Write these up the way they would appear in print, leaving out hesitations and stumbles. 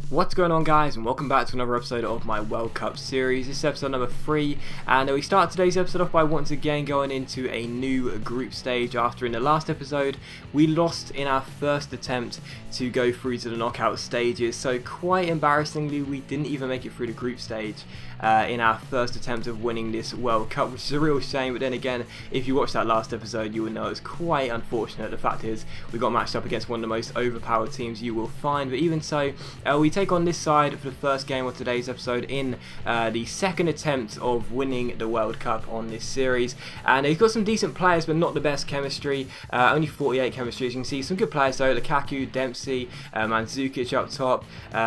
What's going on, guys, and welcome back to another episode of my World Cup series. This is episode number 3, and we start today's episode off by once again going into a new group stage after in the last episode we lost in our first attempt to go through to the knockout stages. So quite embarrassingly, we didn't even make it through the group stage in our first attempt of winning this World Cup, which is a real shame. But then again, if you watched that last episode, you will know it's quite unfortunate. The fact is, we got matched up against one of the most overpowered teams you will find. But even so, we take on this side for the first game of today's episode in the second attempt of winning the World Cup on this series. And he's got some decent players, but not the best chemistry. Only 48 chemistry, as you can see. Some good players though: Lukaku, Dempsey, Mandzukic up top,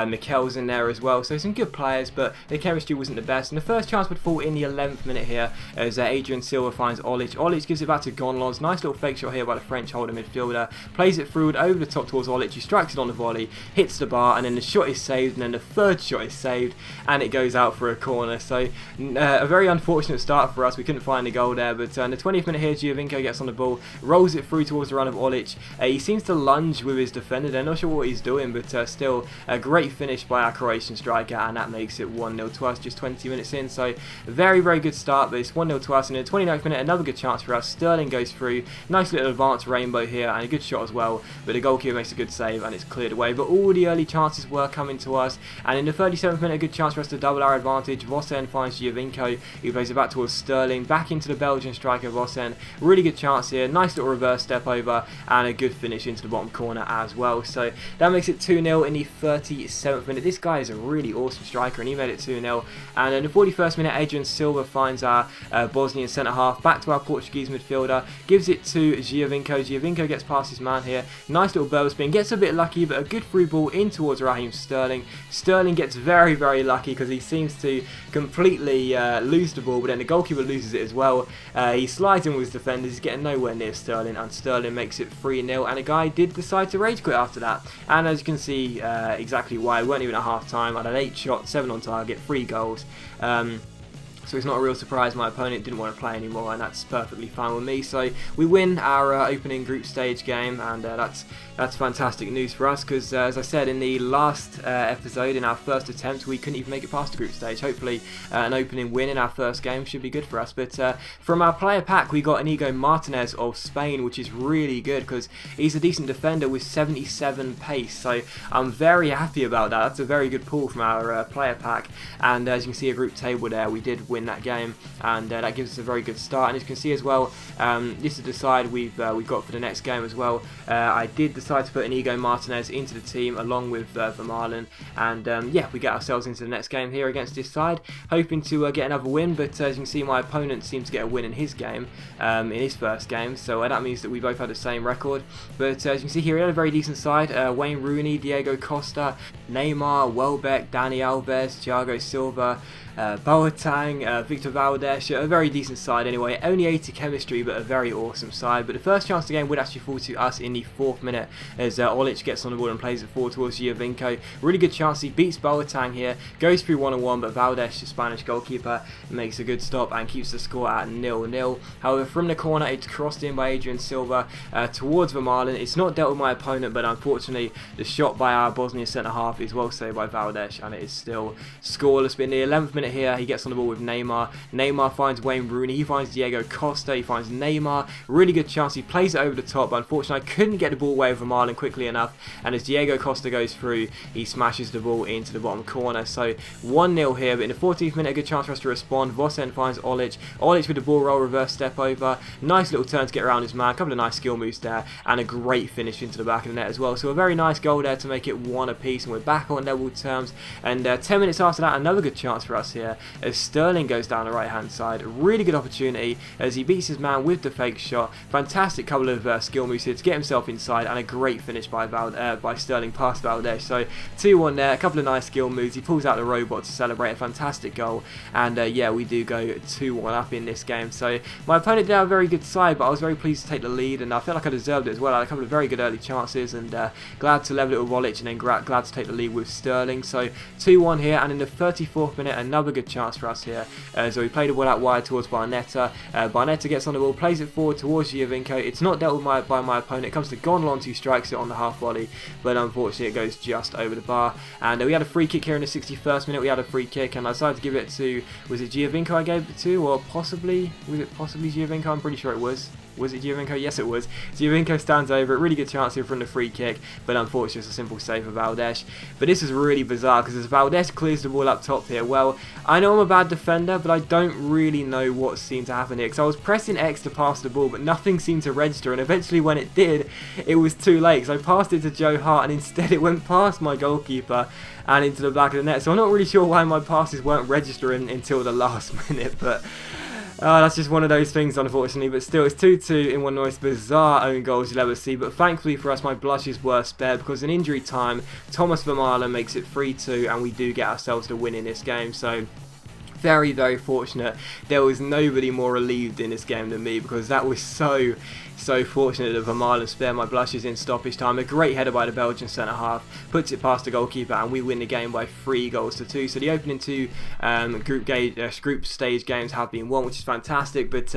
Mikel's in there as well. So some good players, but the chemistry wasn't the best. And the first chance would fall in the 11th minute here as Adrian Silva finds Olic. Olic gives it back to Gonlons. Nice little fake shot here by the French holding midfielder. Plays it through and over the top towards Olic. He strikes it on the volley, hits the bar, and then the shot is saved, and then the third shot is saved, and it goes out for a corner. So a very unfortunate start for us. We couldn't find the goal there, but in the 20th minute here, Giovinco gets on the ball, rolls it through towards the run of Olic. He seems to lunge with his defender. They're not sure what he's doing, but still a great finish by our Croatian striker, and that makes it 1-0 to us just 20 minutes in. So very good start, but it's 1-0 to us. And in the 29th minute, another good chance for us. Sterling goes through, nice little advanced rainbow here, and a good shot as well, but the goalkeeper makes a good save and it's cleared away. But all the early chances were coming to us, and in the 37th minute, a good chance for us to double our advantage. Vossen finds Giovinco, who plays it back towards Sterling, back into the Belgian striker Vossen. Really good chance here, nice little reverse step over, and a good finish into the bottom corner as well. So that makes it 2-0 in the 37th minute. This guy is a really awesome striker, and he made it 2-0. And in the 41st minute, Adrian Silva finds our Bosnian centre-half, back to our Portuguese midfielder, gives it to Giovinco. Giovinco gets past his man here, nice little bell spin, gets a bit lucky, but a good through ball in towards Raheem Sterling. Sterling gets very lucky because he seems to completely lose the ball, but then the goalkeeper loses it as well. He slides in with his defenders, he's getting nowhere near Sterling, and Sterling makes it 3-0, and a guy did decide to rage quit after that. And as you can see exactly why, we weren't even at half time. I had 8 shots, 7 on target, 3 goals. So it's not a real surprise my opponent didn't want to play anymore, and that's perfectly fine with me. So we win our opening group stage game, and that's fantastic news for us, because as I said in the last episode, in our first attempt we couldn't even make it past the group stage. Hopefully an opening win in our first game should be good for us. But from our player pack, we got Inigo Martinez of Spain, which is really good because he's a decent defender with 77 pace. So I'm very happy about that. That's a very good pull from our player pack, and as you can see a group table there, we did win that game, and that gives us a very good start. And as you can see as well, this is the side we've got for the next game as well. I did decide to put Inigo Martinez into the team along with Vermaelen, and yeah, we get ourselves into the next game here against this side, hoping to get another win. But as you can see, my opponent seemed to get a win in his game, in his first game, so that means that we both had the same record. But as you can see here, he had a very decent side. Wayne Rooney, Diego Costa, Neymar, Welbeck, Dani Alves, Thiago Silva, Boateng, Victor Valdes, a very decent side anyway. Only 80 chemistry, but a very awesome side. But the first chance of the game would actually fall to us in the 4th minute as Olic gets on the ball and plays it forward towards Giovinco. Really good chance, he beats Boateng here, goes through 1-on-1, but Valdes, the Spanish goalkeeper, makes a good stop and keeps the score at 0-0. However, from the corner, it's crossed in by Adrian Silva towards Vermaelen. It's not dealt with my opponent, but unfortunately the shot by our Bosnian centre-half is well saved by Valdes, and it is still scoreless. But in the 11th minute here, he gets on the ball with Neymar. Neymar finds Wayne Rooney, he finds Diego Costa, he finds Neymar. Really good chance, he plays it over the top, but unfortunately I couldn't get the ball away from Vermaelen quickly enough, and as Diego Costa goes through, he smashes the ball into the bottom corner. So 1-0 here, but in the 14th minute, a good chance for us to respond. Vossen finds Olic. Olic with the ball roll, reverse step over, nice little turn to get around his man, a couple of nice skill moves there, and a great finish into the back of the net as well. So a very nice goal there to make it 1 apiece, and we're back on level terms. And 10 minutes after that, another good chance for us here as Sterling goes down the right hand side. Really good opportunity as he beats his man with the fake shot. Fantastic couple of skill moves here to get himself inside, and a great finish by Sterling past Valdes. So 2-1 there, a couple of nice skill moves. He pulls out the robot to celebrate a fantastic goal, and yeah, we do go 2-1 up in this game. So my opponent did have a very good side, but I was very pleased to take the lead, and I felt like I deserved it as well. I had a couple of very good early chances, and glad to level it with Olic, and then glad to take the lead with Sterling. So 2-1 here, and in the 34th minute, another good chance for us here. So we played the ball out wide towards Barnetta. Barnetta gets on the ball, plays it forward towards Giovinco. It's not dealt with by my opponent. It comes to Gonlons, who strikes it on the half volley, but unfortunately it goes just over the bar. And we had a free kick here in the 61st minute. We had a free kick, and I decided to give it to, was it Giovinco I gave it to, or possibly, was it possibly Giovinco? I'm pretty sure it was. Was it Giovinco? Yes, it was. Giovinco stands over it. Really good chance here from the free kick, but unfortunately it's a simple save for Valdez. But this is really bizarre, because as Valdez clears the ball up top here, well, I know I'm a bad defender, but I don't really know what seemed to happen here, because I was pressing X to pass the ball, but nothing seemed to register, and eventually when it did, it was too late, because I passed it to Joe Hart, and instead it went past my goalkeeper and into the back of the net. So I'm not really sure why my passes weren't registering until the last minute, but that's just one of those things, unfortunately. But still, it's 2-2 in one of the most bizarre own goals you'll ever see. But thankfully for us, my blushes were spared, because in injury time, Thomas Vermaelen makes it 3-2, and we do get ourselves the win in this game. So very, very fortunate. There was nobody more relieved in this game than me, because that was so fortunate that Vermaelen spared my blushes in stoppage time. A great header by the Belgian centre-half, puts it past the goalkeeper, and we win the game by 3-2. So the opening two group stage games have been won, which is fantastic. But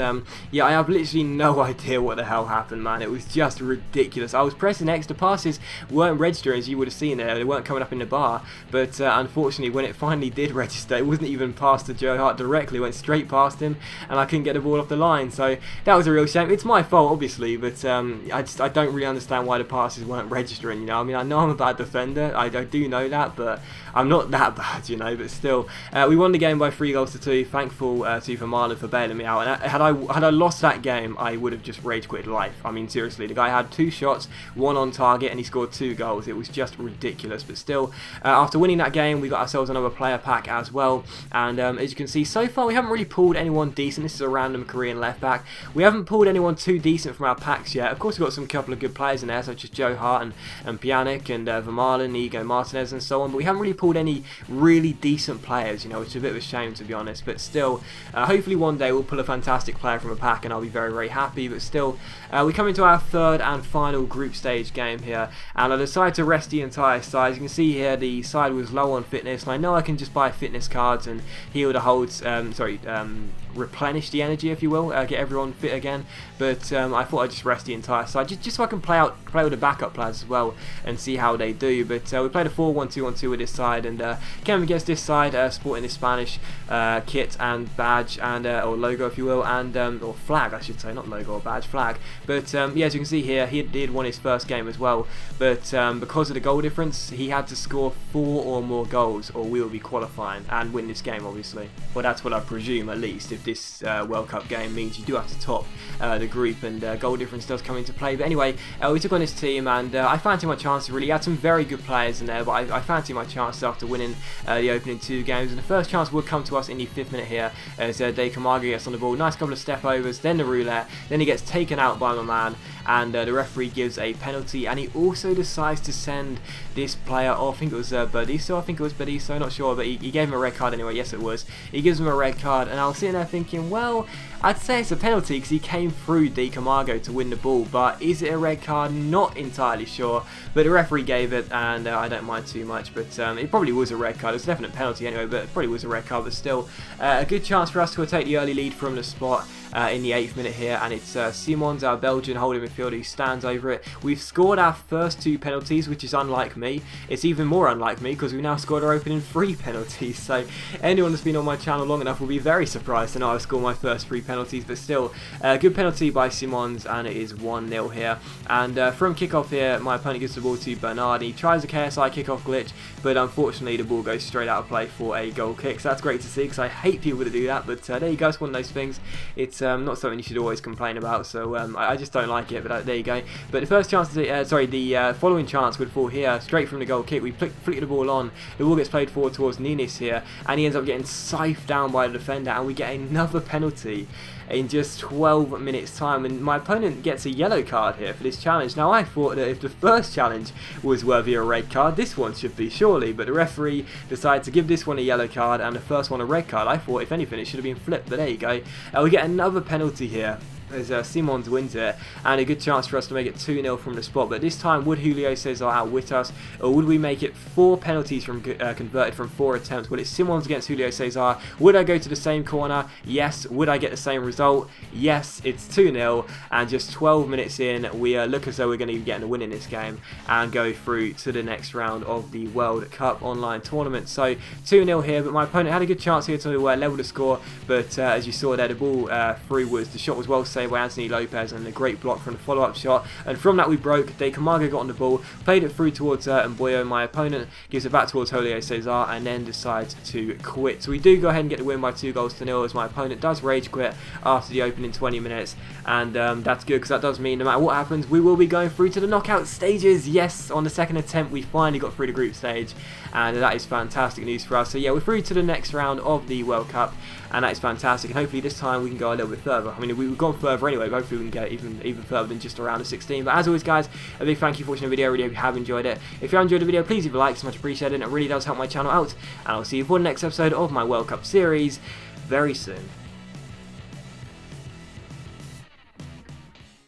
yeah, I have literally no idea what the hell happened, man. It was just ridiculous. I was pressing X, the passes weren't registering, as you would have seen there. They weren't coming up in the bar. But unfortunately, when it finally did register, it wasn't even past to Joe Hart directly. It went straight past him, and I couldn't get the ball off the line. So that was a real shame. It's my fault, obviously. But I don't really understand why the passes weren't registering, you know. I mean, I know I'm a bad defender, I do know that, but I'm not that bad, you know. But still, we won the game by 3-2. Thankful to Vermaelen for bailing me out. And had I lost that game, I would have just rage quit life. I mean, seriously, the guy had 2 shots, 1 on target, and he scored 2 goals. It was just ridiculous. But still, after winning that game, we got ourselves another player pack as well. And as you can see, so far we haven't really pulled anyone decent. This is a random Korean left back. We haven't pulled anyone too decent from our packs yet. Of course, we've got some couple of good players in there, such as Joe Hart and Pjanic and Vermaelen, Ego Martinez, and so on. But we haven't really pulled any really decent players, you know, which is a bit of a shame, to be honest. But still, hopefully one day we'll pull a fantastic player from a pack, and I'll be very, very happy. But still, we come into our third and final group stage game here, and I decided to rest the entire side. As you can see here, the side was low on fitness, and I know I can just buy fitness cards and heal the holds. Replenish the energy, if you will, get everyone fit again. But I thought I'd just rest the entire side, just so I can play with the backup players as well and see how they do. But we played a 4-1-2-1-2 with this side, and came against this side sporting the Spanish kit and badge and or logo, if you will, and or flag, I should say, not logo or badge, flag. But yeah, as you can see here, he had won his first game as well. But because of the goal difference, he had to score 4 or more goals, or we will be qualifying and win this game, obviously. Well, that's what I presume, at least, if this World Cup game means you do have to top the group, and goal difference does come into play. But anyway, we took on this team, and I fancied my chances, really. He had some very good players in there, but I fancied my chances after winning the opening 2 games. And the first chance would come to us in the 5th minute here, as De Camargo gets on the ball. Nice couple of step overs, then the roulette, then he gets taken out by my man, and the referee gives a penalty, and he also decides to send this player off. I think it was Bediso, not sure, but he gave him a red card anyway. Yes, it was. He gives him a red card, and I was sitting there thinking, well, I'd say it's a penalty because he came through De Camargo to win the ball, but is it a red card? Not entirely sure, but the referee gave it, and I don't mind too much. But it probably was a red card. It's a definite penalty anyway, but it probably was a red card. But still, a good chance for us to take the early lead from the spot in the 8th minute here, and it's Simons, our Belgian holding midfielder, who stands over it. We've scored our first 2 penalties, which is unlike me. It's even more unlike me because we've now scored our opening 3 penalties. So anyone that's been on my channel long enough will be very surprised to know I've scored my first 3 penalties. But still, good penalty by Simons, and it is 1-0 here. And from kickoff here, my opponent gives the ball to Bernard. He tries a KSI kickoff glitch, but unfortunately the ball goes straight out of play for a goal kick. So that's great to see, because I hate people to do that. But there you go, it's one of those things. It's not something you should always complain about, so I just don't like it, but there you go. But the first chance, the following chance would fall here, straight from the goal kick. We flick the ball on, the ball gets played forward towards Nunes here, and he ends up getting scythed down by the defender, and we get another penalty in just 12 minutes time, and my opponent gets a yellow card here for this challenge. Now I thought that if the first challenge was worthy of a red card, this one should be surely, but the referee decided to give this one a yellow card and the first one a red card. I thought if anything it should have been flipped, but there you go. We get another penalty here. as Simons wins it, and a good chance for us to make it 2-0 from the spot. But this time, would Julio Cesar outwit us, or would we make it 4 penalties from converted from 4 attempts? Well, it's Simons against Julio Cesar. Would I go to the same corner? Yes. Would I get the same result? Yes. It's 2-0, and just 12 minutes in, we look as though we're going to be getting a win in this game and go through to the next round of the World Cup online tournament. So 2-0 here, but my opponent had a good chance here to level the score, but as you saw there, the ball through the shot was well saved by Anthony Lopez, and a great block from the follow-up shot, and from that we broke. De Camargo got on the ball, played it through towards Mboyo. My opponent gives it back towards Julio Cesar and then decides to quit. So we do go ahead and get the win by 2-0 as my opponent does rage quit after the opening 20 minutes, and that's good because that does mean no matter what happens, we will be going through to the knockout stages. Yes, on the second attempt we finally got through the group stage, and that is fantastic news for us. So yeah, we're through to the next round of the World Cup, and that is fantastic, and hopefully this time we can go a little bit further. I mean, we've gone further anyway, but hopefully we can get even further than just around the 16. But as always guys, a big thank you for watching the video. I really hope you have enjoyed it. If you have enjoyed the video, please leave a like, it's much appreciated, and it really does help my channel out, and I'll see you for the next episode of my World Cup series very soon.